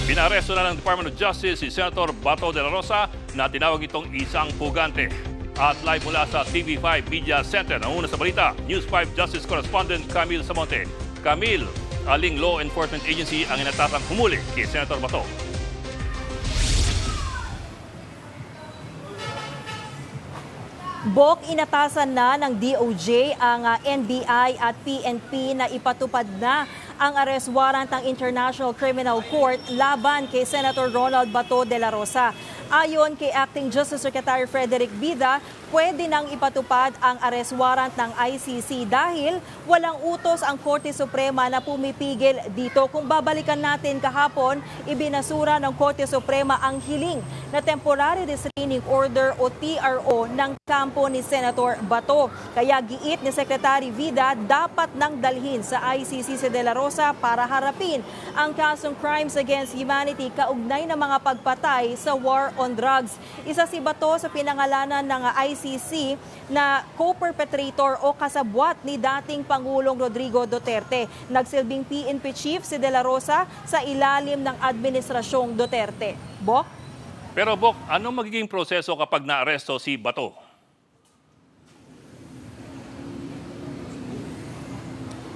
Pinaaresto na ng Department of Justice si Senator Bato de la Rosa na tinawag itong isang pugante. At live mula sa TV5 Media Center, ang una sa balita, News 5 Justice Correspondent Camille Samonte. Camille, aling law enforcement agency ang inatasang humuli kay Senator Bato? Bok, inatasan na ng DOJ ang NBI at PNP na ipatupad na ang arrest warrant ng International Criminal Court laban kay Senator Ronald Bato de la Rosa. Ayon kay Acting Justice Secretary Frederick Bida, pwede nang ipatupad ang arrest warrant ng ICC dahil walang utos ang Korte Suprema na pumipigil dito. Kung babalikan natin kahapon, ibinasura ng Korte Suprema ang hiling na Temporary Restraining Order o TRO ng kampo ni Senator Bato. Kaya giit ni Secretary Vida, dapat nang dalhin sa ICC si De La Rosa para harapin ang kasong crimes against humanity kaugnay ng mga pagpatay sa war on drugs. Isa si Bato sa pinangalanan ng ICC na co-perpetrator o kasabwat ni dating Pangulong Rodrigo Duterte. Nagsilbing PNP chief si De La Rosa sa ilalim ng Administrasyong Duterte. Bok? Pero Bok, anong magiging proseso kapag naaresto si Bato?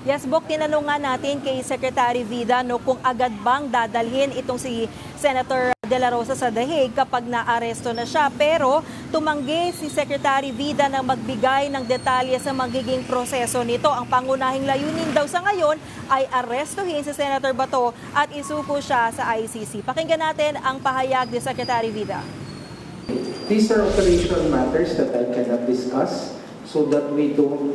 Yes, Bok, tinanong nga natin kay Secretary Vida kung agad bang dadalhin itong si Senator De La Rosa sa The Hague kapag naaresto na siya. Pero tumanggi si Secretary Vida na magbigay ng detalye sa magiging proseso nito. Ang pangunahing layunin daw sa ngayon ay arestuhin si Senator Bato at isuko siya sa ICC. Pakinggan natin ang pahayag ni Secretary Vida. These are operational matters that I cannot discuss, so that we don't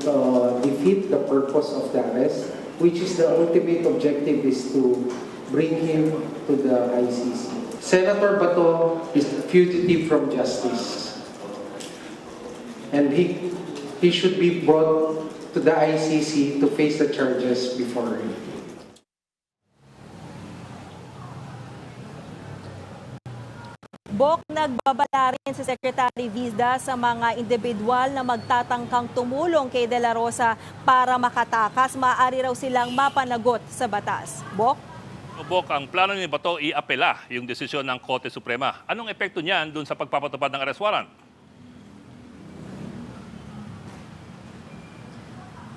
defeat the purpose of the arrest, which is the ultimate objective is to bring him to the ICC. Senator Bato is a fugitive from justice, and he should be brought to the ICC to face the charges before him. Bok, nagbabala rin si Secretary Vida sa mga individual na magtatangkang tumulong kay De La Rosa para makatakas. Maaari raw silang mapanagot sa batas. Bok? Bok, ang plano ni Bato i-apela yung desisyon ng Korte Suprema. Anong epekto niyan dun sa pagpapatupad ng arrest warrant?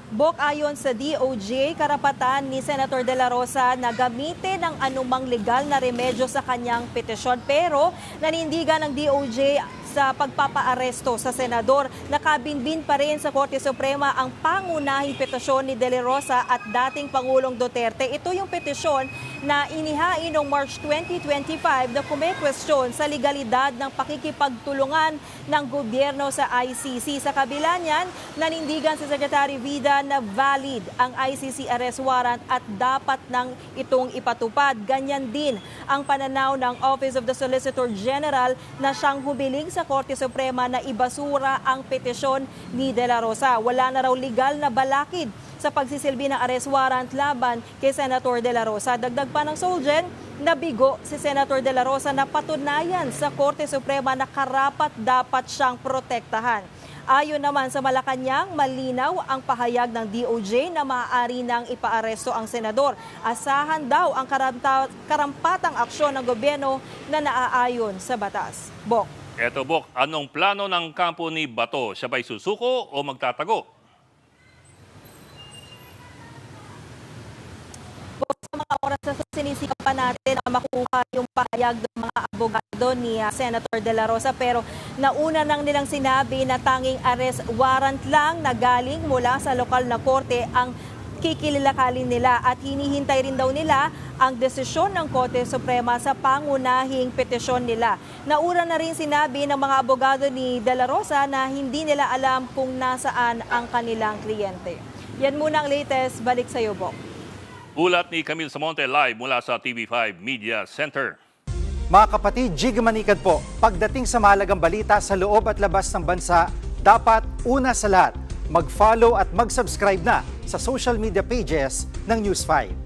Bok, ayon sa DOJ, karapatan ni Senator De La Rosa na gamitin ang anumang legal na remedyo sa kanyang petisyon. Pero nanindigan ng DOJ sa pagpapaaresto sa senador. Nakabinbin pa rin sa Korte Suprema ang pangunahing petisyon ni De La Rosa at dating Pangulong Duterte. Ito yung petisyon na inihain noong March 2025 na kumekwestiyon sa legalidad ng pakikipagtulungan ng gobyerno sa ICC. Sa kabila niyan, nanindigan si Secretary Vida na valid ang ICC arrest warrant at dapat nang itong ipatupad. Ganyan din ang pananaw ng Office of the Solicitor General na siyang humiling sa Korte Suprema na ibasura ang petisyon ni De La Rosa. Wala na raw legal na balakid sa pagsisilbi ng arrest warrant laban kay Senator De La Rosa. Dagdag pa ng Solgen, nabigo si Senator De La Rosa na patunayan sa Korte Suprema na karapat-dapat siyang protektahan. Ayon naman sa Malacanang, malinaw ang pahayag ng DOJ na maaari nang ipaaresto ang senador. Asahan daw ang karampatang aksyon ng gobyerno na naaayon sa batas. Bok. Eto Bok, anong plano ng kampo ni Bato? Siya ba'y susuko o magtatago? Sa mga oras na sinisikapan natin na makuha yung pahayag ng mga abogado ni Senator De La Rosa, pero nauna nang nilang sinabi na tanging arrest warrant lang na galing mula sa lokal na korte ang kikilalakalin nila at hinihintay rin daw nila ang desisyon ng Korte Suprema sa pangunahing petisyon nila. Nauna na rin sinabi ng mga abogado ni De La Rosa na hindi nila alam kung nasaan ang kanilang kliyente. Yan muna ang latest. Balik sa iyo, Bok. Ulat ni Camille Samonte live mula sa TV5 Media Center. Mga kapatid, Jig Manikad po. Pagdating sa mahalagang balita sa loob at labas ng bansa, dapat una sa lahat, mag-follow at mag-subscribe na sa social media pages ng News 5.